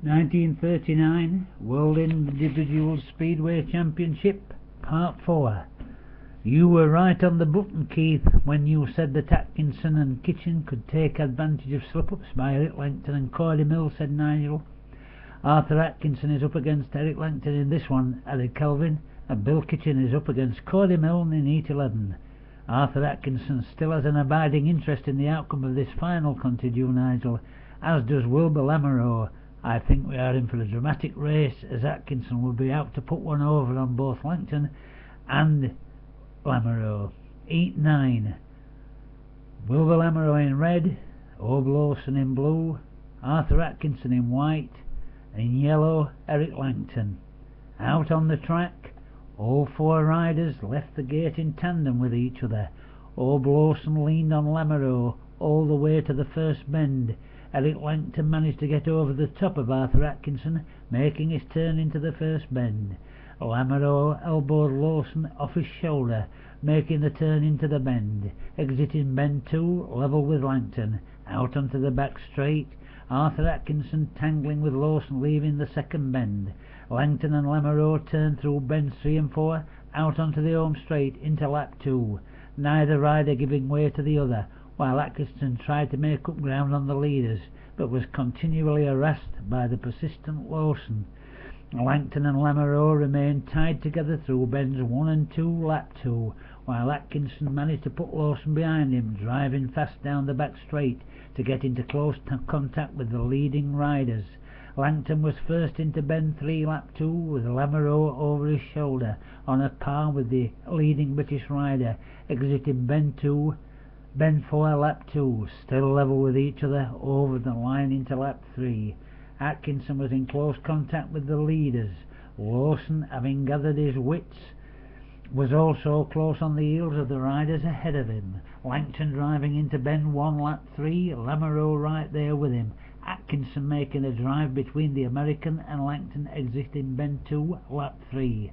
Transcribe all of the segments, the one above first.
1939 World Individual Speedway Championship, Part 4. You were right on the button, Keith, when you said that Atkinson and Kitchen could take advantage of slip-ups by Eric Langton and Cordy Mills, said Nigel. Arthur Atkinson is up against Eric Langton in this one, added Kelvin, and Bill Kitchen is up against Cordy Mills in Heat 11. Arthur Atkinson still has an abiding interest in the outcome of this final, continued Nigel, as does Wilbur Lamoureux. I think we are in for a dramatic race, as Atkinson will be out to put one over on both Langton and Lamoureux. Heat 9. Wilbur Lamoureux in red, Ob Lawson in blue, Arthur Atkinson in white, and in yellow Eric Langton. Out on the track, all four riders left the gate in tandem with each other. Ob Lawson leaned on Lamoureux all the way to the first bend. Eric Langton managed to get over the top of Arthur Atkinson, making his turn into the first bend. Lamoureux elbowed Lawson off his shoulder, making the turn into the bend. Exiting bend 2, level with Langton. Out onto the back straight, Arthur Atkinson tangling with Lawson, leaving the second bend. Langton and Lamoureux turned through bends 3 and 4, out onto the home straight into lap 2, neither rider giving way to the other, while Atkinson tried to make up ground on the leaders, but was continually harassed by the persistent Lawson. Langton and Lamoureux remained tied together through bends 1 and 2, lap 2, while Atkinson managed to put Lawson behind him, driving fast down the back straight to get into close contact with the leading riders. Langton was first into bend 3, lap 2, with Lamoureux over his shoulder, on a par with the leading British rider. Exiting bend 4, lap 2, still level with each other, over the line into lap 3. Atkinson was in close contact with the leaders. Lawson, having gathered his wits, was also close on the heels of the riders ahead of him. Langton driving into bend 1, lap 3, Lamoureux right there with him. Atkinson making a drive between the American and Langton, exiting bend 2, lap 3.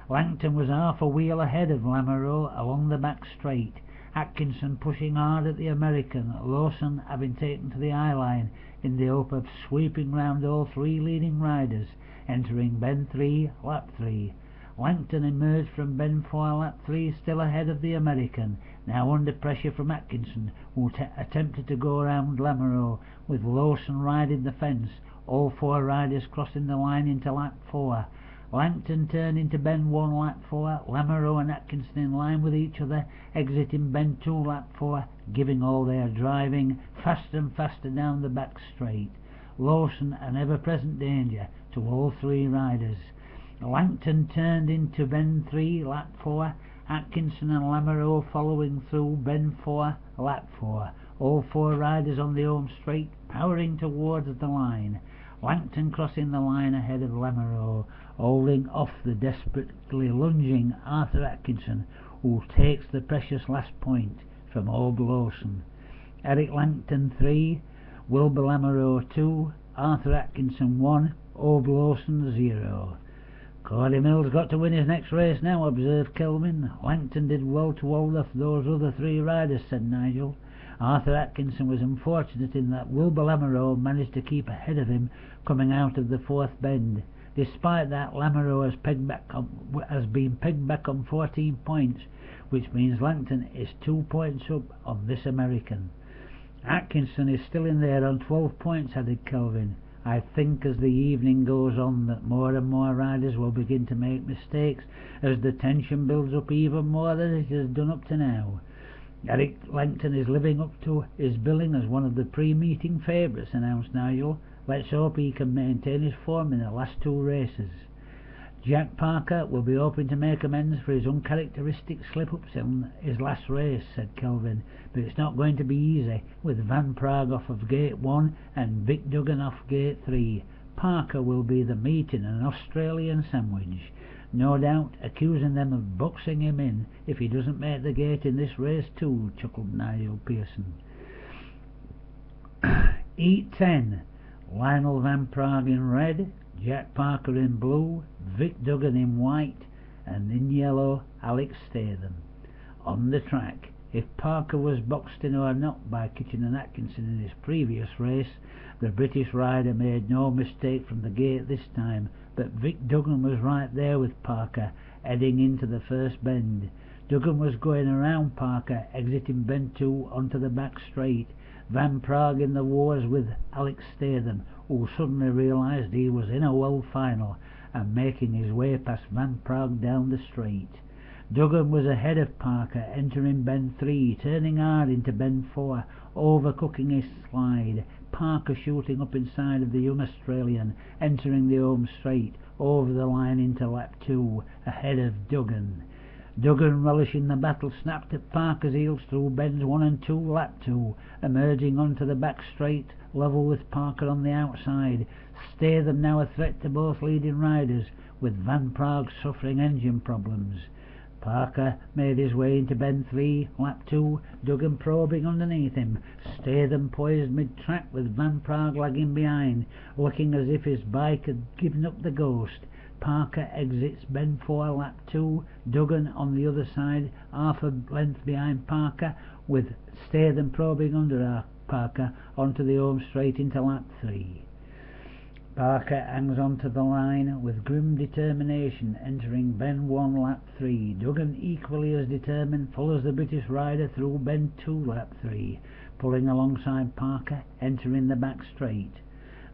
Langton was half a wheel ahead of Lamoureux along the back straight. Atkinson pushing hard at the American, Lawson having taken to the eye line in the hope of sweeping round all three leading riders. Entering bend 3, lap 3. Langton emerged from bend 4, lap 3, still ahead of the American, now under pressure from Atkinson, who attempted to go around Lamoureux, with Lawson riding the fence, all four riders crossing the line into lap 4. Langton turned into bend 1, lap 4, Lamoureux and Atkinson in line with each other, exiting bend 2, lap 4, giving all their driving, faster and faster down the back straight. Lawson an ever-present danger to all three riders. Langton turned into bend 3, lap 4, Atkinson and Lamoureux following through bend 4, lap 4. All four riders on the home straight, powering towards the line. Langton crossing the line ahead of Lamoureux, holding off the desperately lunging Arthur Atkinson, who takes the precious last point from Ob Lawson. Eric Langton 3, Wilbur Lamoureux 2, Arthur Atkinson 1, Ob Lawson 0. Cordy Mills got to win his next race now, observed Kelvin. Langton did well to hold off those other three riders, said Nigel. Arthur Atkinson was unfortunate in that Wilbur Lamoureux managed to keep ahead of him coming out of the fourth bend. Despite that, Lamoureux has been pegged back on 14 points, which means Langton is 2 points up on this American. Atkinson is still in there on 12 points, added Kelvin. I think as the evening goes on that more and more riders will begin to make mistakes as the tension builds up even more than it has done up to now. Eric Langton is living up to his billing as one of the pre-meeting favourites, announced Nigel. Let's hope he can maintain his form in the last two races. Jack Parker will be hoping to make amends for his uncharacteristic slip-ups in his last race, said Kelvin, but it's not going to be easy with Van Prague off of gate 1 and Vic Duggan off gate 3. Parker will be the meat in an Australian sandwich, no doubt accusing them of boxing him in if he doesn't make the gate in this race too, chuckled Nigel Pearson. Heat 10. Lionel Van Prague in red, Jack Parker in blue, Vic Duggan in white, and in yellow Alex Statham. On the track, If Parker was boxed in or not by Kitchen and Atkinson in his previous race, the British rider made no mistake from the gate this time, but Vic Duggan was right there with Parker, heading into the first bend. Duggan was going around Parker, exiting bend 2 onto the back straight. Van Prague in the wars with Alex Statham, who suddenly realised he was in a world final and making his way past Van Prague down the straight. Duggan was ahead of Parker, entering bend 3, turning hard into bend 4, overcooking his slide. Parker shooting up inside of the young Australian, entering the home straight, over the line into lap 2, ahead of Duggan. Duggan, relishing the battle, snapped at Parker's heels through bends 1 and 2, lap 2, emerging onto the back straight, level with Parker on the outside. Statham now a threat to both leading riders, with Van Prague suffering engine problems. Parker made his way into bend 3, lap 2, Duggan probing underneath him. Statham poised mid-track with Van Prague lagging behind, looking as if his bike had given up the ghost. Parker exits bend 4, lap 2, Duggan on the other side, half a length behind Parker, with Statham probing under Parker onto the home straight into lap 3. Parker hangs onto the line with grim determination, entering bend 1, lap 3. Duggan, equally as determined, follows the British rider through bend 2, lap 3, pulling alongside Parker, entering the back straight.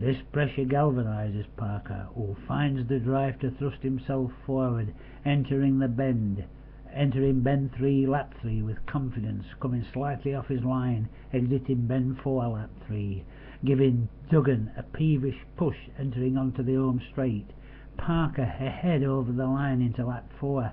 This pressure galvanises Parker, who finds the drive to thrust himself forward, entering bend 3, lap 3 with confidence, coming slightly off his line, exiting bend 4, lap 3, giving Duggan a peevish push, entering onto the home straight. Parker ahead over the line into lap 4.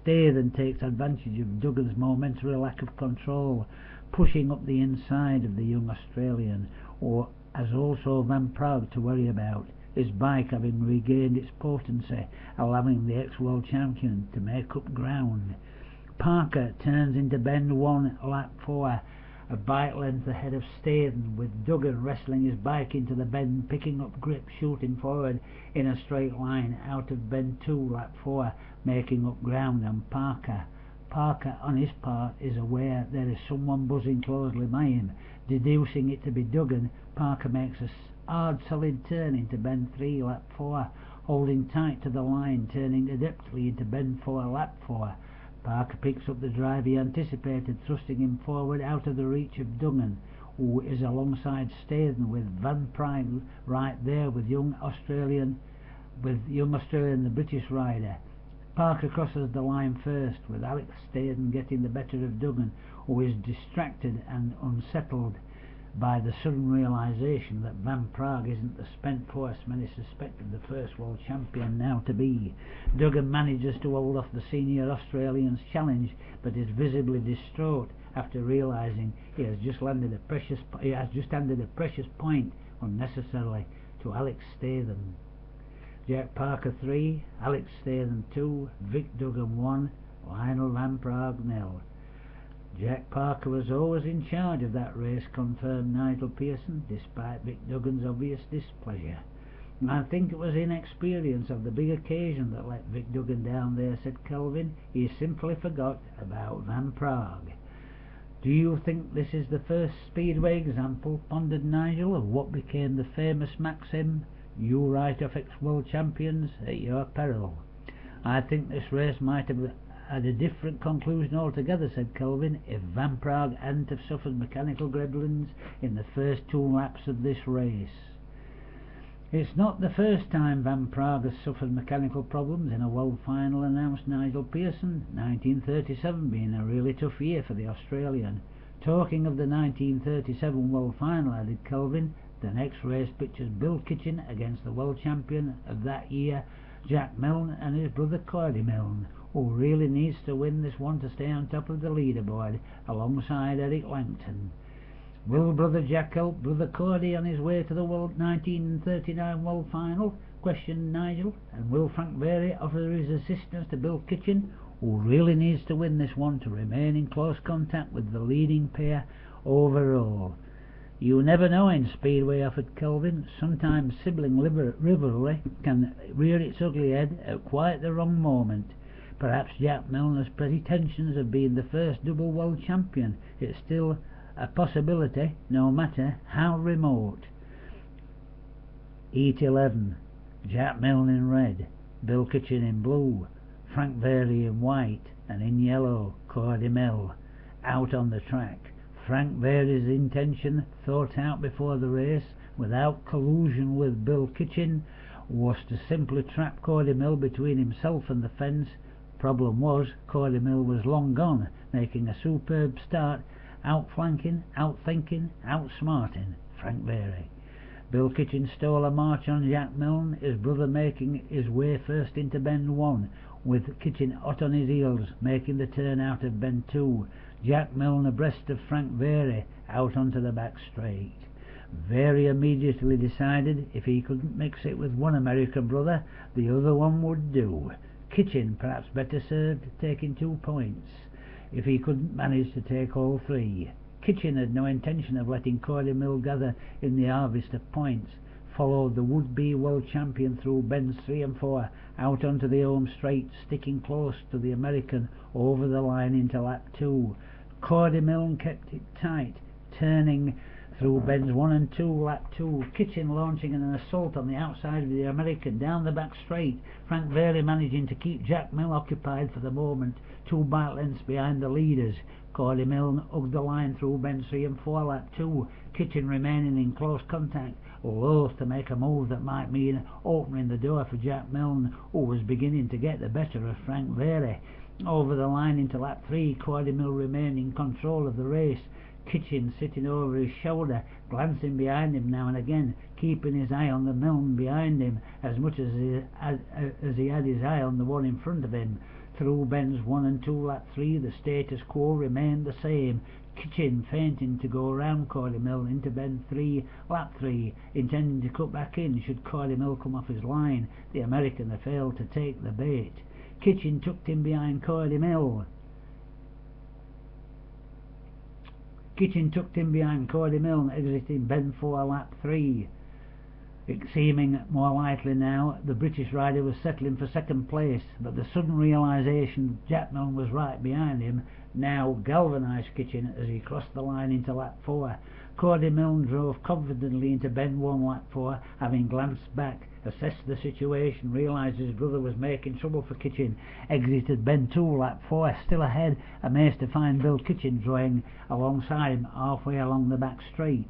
Statham takes advantage of Duggan's momentary lack of control, pushing up the inside of the young Australian, who has also Van Prague to worry about, his bike having regained its potency, allowing the ex-world champion to make up ground. Parker turns into bend 1, lap 4, a bike length ahead of Statham, with Duggan wrestling his bike into the bend, picking up grip, shooting forward in a straight line out of bend 2, lap 4, making up ground on Parker. Parker, on his part, is aware there is someone buzzing closely by him. Deducing it to be Duggan, Parker makes a hard solid turn into bend 3, lap 4, holding tight to the line, turning adeptly into bend 4, lap 4. Parker picks up the drive he anticipated, thrusting him forward out of the reach of Duggan, who is alongside Statham, with Van Prague right there with young Australian, the British rider. Parker crosses the line first, with Alex Statham getting the better of Duggan, who is distracted and unsettled by the sudden realisation that Van Prague isn't the spent force many suspected the first world champion now to be. Duggan manages to hold off the senior Australian's challenge, but is visibly distraught after realising he has just handed a precious point unnecessarily to Alex Statham. Jack Parker 3, Alex Statham 2, Vic Duggan 1, Lionel Van Prague 0. Jack Parker was always in charge of that race, confirmed Nigel Pearson, despite Vic Duggan's obvious displeasure. I think it was inexperience of the big occasion that let Vic Duggan down there, said Kelvin. He simply forgot about Van Prague. Do you think this is the first Speedway example, pondered Nigel, of what became the famous maxim, "You write off ex-world champions at your peril"? I think this race might have had a different conclusion altogether, said Kelvin, if Van Prague hadn't have suffered mechanical gremlins in the first 2 laps of this race. It's not the first time Van Prague has suffered mechanical problems in a world final, announced Nigel Pearson, 1937 being a really tough year for the Australian. Talking of the 1937 world final, added Kelvin, the next race pictures Bill Kitchen against the world champion of that year, Jack Milne, and his brother Cordy Milne, who really needs to win this one to stay on top of the leaderboard alongside Eric Langton. Will brother Jack help brother Cordy on his way to the World 1939 World Final? Questioned Nigel. And will Frank Berry offer his assistance to Bill Kitchen, who really needs to win this one to remain in close contact with the leading pair overall? You never know in Speedway, offered Kelvin. Sometimes sibling rivalry can rear its ugly head at quite the wrong moment. Perhaps Jack Milner's pretensions of being the first double world champion. It's still a possibility, no matter how remote. Heat 11. Jack Milne in red, Bill Kitchen in blue, Frank Very in white, and in yellow, Cordy Mill. Out on the track. Frank Very's intention, thought out before the race, without collusion with Bill Kitchen, was to simply trap Cordy Mill between himself and the fence. Problem was, Cordy Mill was long gone, making a superb start, outflanking, outthinking, outsmarting Frank Very. Bill Kitchen stole a march on Jack Milne, his brother making his way first into bend 1, with Kitchen hot on his heels, making the turn out of bend 2. Jack Milne abreast of Frank Very, out onto the back straight. Very immediately decided if he couldn't mix it with one American brother, the other one would do. Kitchen perhaps better served taking 2 points, if he couldn't manage to take all 3. Kitchen had no intention of letting Cordy Mill gather in the harvest of points. Followed the would-be world champion through bends 3 and 4, out onto the home straight, sticking close to the American over the line into lap 2. Cordy Mill kept it tight, turning through bends 1 and 2, lap 2. Kitchen launching an assault on the outside of the American down the back straight. Frank Very managing to keep Jack Mill occupied for the moment, 2 bike lengths behind the leaders. Cordy Mill hugged the line through bends 3 and 4, lap 2. Kitchen remaining in close contact, loath to make a move that might mean opening the door for Jack Milne, who was beginning to get the better of Frank Very. Over the line into lap 3, Cordy Mill remained in control of the race. Kitchen sitting over his shoulder, glancing behind him now and again, keeping his eye on the Milne behind him as much as he had his eye on the one in front of him. Through bends 1 and 2, lap 3, the status quo remained the same. Kitchen feinting to go round Cordy Mill into bend 3, lap 3, intending to cut back in should Cordy Mill come off his line. The American had failed to take the bait. Kitchen tucked in behind Cordy Mill. Kitchen tucked in behind Cordy Mill, exiting bend 4, lap 3. It seeming more likely now the British rider was settling for second place, but the sudden realisation Jack Milne was right behind him now galvanised Kitchen as he crossed the line into lap 4. Cordy Milne drove confidently into bend 1, lap 4, having glanced back, assessed the situation, realised his brother was making trouble for Kitchen, exited bend 2, lap 4, still ahead, amazed to find Bill Kitchen drawing alongside him halfway along the back straight.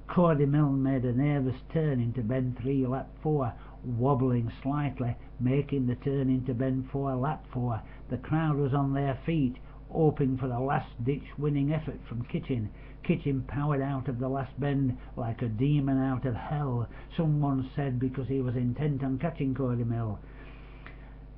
Cordy Milne made a nervous turn into bend 3, lap 4, wobbling slightly, making the turn into bend 4, lap 4. The crowd was on their feet, hoping for a last-ditch winning effort from Kitchen. Kitchen powered out of the last bend like a demon out of hell, someone said, because he was intent on catching Cordy Mill,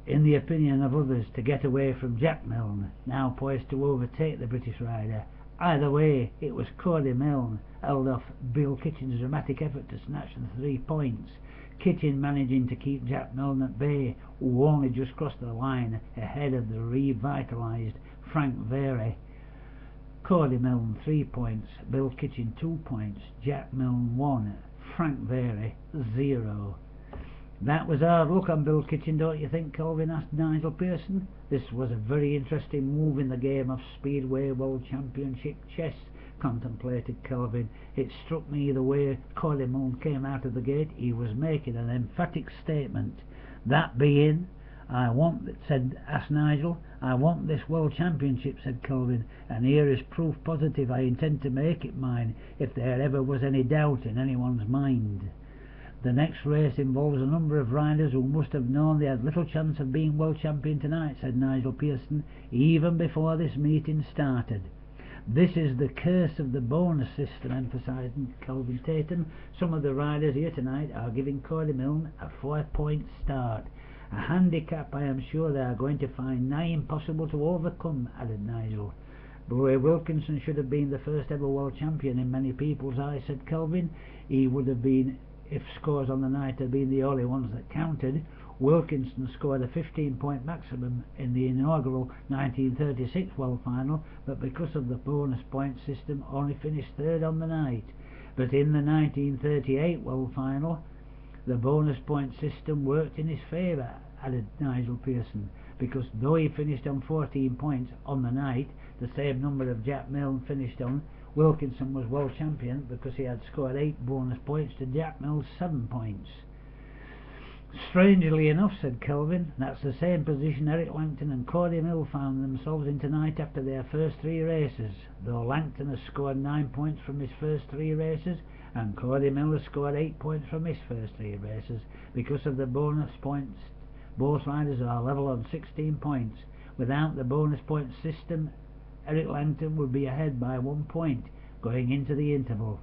in the opinion of others, to get away from Jack Milne, now poised to overtake the British rider. Either way, it was Cordy Milne held off Bill Kitchen's dramatic effort to snatch the 3 points. Kitchen managing to keep Jack Milne at bay, who only just crossed the line ahead of the revitalised Frank Very. Cordy Milne 3 points, Bill Kitchen 2 points, Jack Milne 1, Frank Very 0. That was hard luck on Bill Kitchen, don't you think, Kelvin? Asked Nigel Pearson. This was a very interesting move in the game of Speedway World Championship chess, contemplated Kelvin. It struck me the way Cordy Milne came out of the gate, he was making an emphatic statement. That being, asked Nigel. I want this World Championship, said Kelvin, and here is proof positive I intend to make it mine, if there ever was any doubt in anyone's mind. The next race involves a number of riders who must have known they had little chance of being world champion tonight, said Nigel Pearson, even before this meeting started. This is the curse of the bonus system, emphasised Kelvin Tatum. Some of the riders here tonight are giving Cordy Milne a 4-point start. A handicap I am sure they are going to find nigh impossible to overcome, added Nigel. Roy Wilkinson should have been the first ever world champion in many people's eyes, said Kelvin. He would have been if scores on the night had been the only ones that counted. Wilkinson scored a 15-point maximum in the inaugural 1936 World Final, but because of the bonus point system only finished third on the night. But in the 1938 World Final, the bonus point system worked in his favour, added Nigel Pearson, because though he finished on 14 points on the night, the same number of Jack Milne finished on, Wilkinson was world champion because he had scored 8 bonus points to Jack Milne's 7 points. Strangely enough, said Kelvin, that's the same position Eric Langton and Cody Mill found themselves in tonight after their first 3 races, though Langton has scored 9 points from his first 3 races and Cody Mill has scored 8 points from his first 3 races. Because of the bonus points, both riders are level on 16 points. Without the bonus point system, Eric Langton would be ahead by 1 point going into the interval.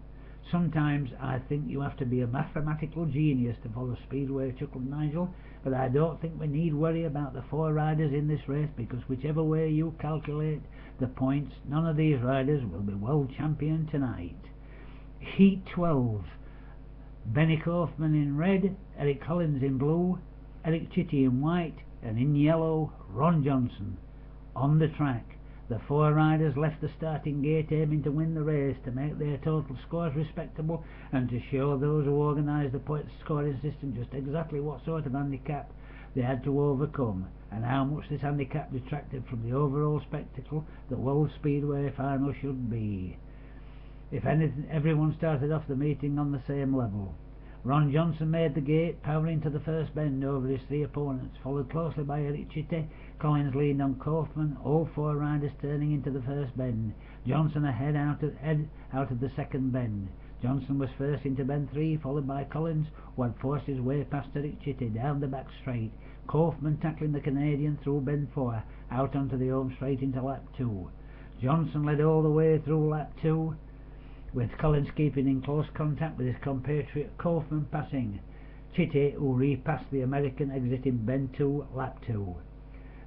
Sometimes I think you have to be a mathematical genius to follow Speedway, chuckled Nigel, but I don't think we need worry about the 4 riders in this race, because whichever way you calculate the points, none of these riders will be world champion tonight. Heat 12. Benny Kaufman in red, Eric Collins in blue, Eric Chitty in white, and in yellow, Ron Johnson. On the track, the 4 riders left the starting gate aiming to win the race, to make their total scores respectable and to show those who organised the point scoring system just exactly what sort of handicap they had to overcome, and how much this handicap detracted from the overall spectacle the World Speedway final should be. If anything, everyone started off the meeting on the same level. Ron Johnson made the gate, powering to the first bend over his 3 opponents, followed closely by Eric Chitty. Collins leaned on Kaufman, all 4 riders turning into the first bend. Johnson ahead out of the second bend. Johnson was first into bend 3, followed by Collins, who had forced his way past Eric Chitty down the back straight. Kaufman tackling the Canadian through bend 4, out onto the home straight into lap 2. Johnson led all the way through lap 2, with Collins keeping in close contact with his compatriot Kaufman passing Chitty, who repassed the American exiting bend 2, lap 2.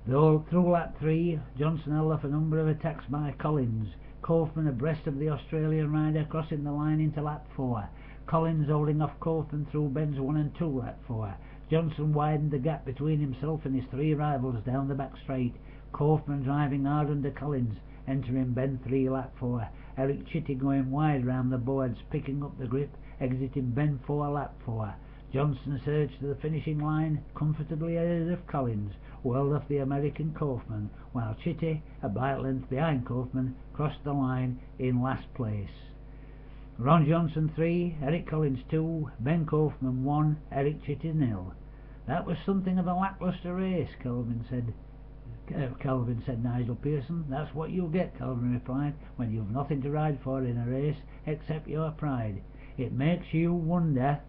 Though through lap 3, Johnson held off a number of attacks by Collins. Kaufman abreast of the Australian rider, crossing the line into lap 4. Collins holding off Kaufman through bends 1 and 2, lap 4. Johnson widened the gap between himself and his 3 rivals down the back straight. Kaufman driving hard under Collins, entering bend 3, lap 4. Eric Chitty going wide round the boards, picking up the grip, exiting bend 4, lap 4. Johnson surged to the finishing line, comfortably ahead of Collins, who held off the American Kaufman, while Chitty, a bite length behind Kaufman, crossed the line in last place. Ron Johnson 3, Eric Collins 2, Ben Kaufman 1, Eric Chitty 0. That was something of a lacklustre race, Kelvin said Nigel Pearson. That's what you'll get, Kelvin replied, when you've nothing to ride for in a race except your pride. It makes you wonder,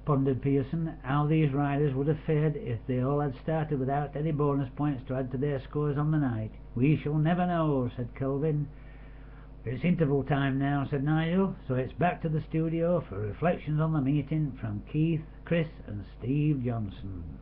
pondered Pearson, how these riders would have fared if they all had started without any bonus points to add to their scores on the night. We shall never know, said Kelvin. It's interval time now, said Nigel, so it's back to the studio for reflections on the meeting from Keith, Chris and Steve Johnson.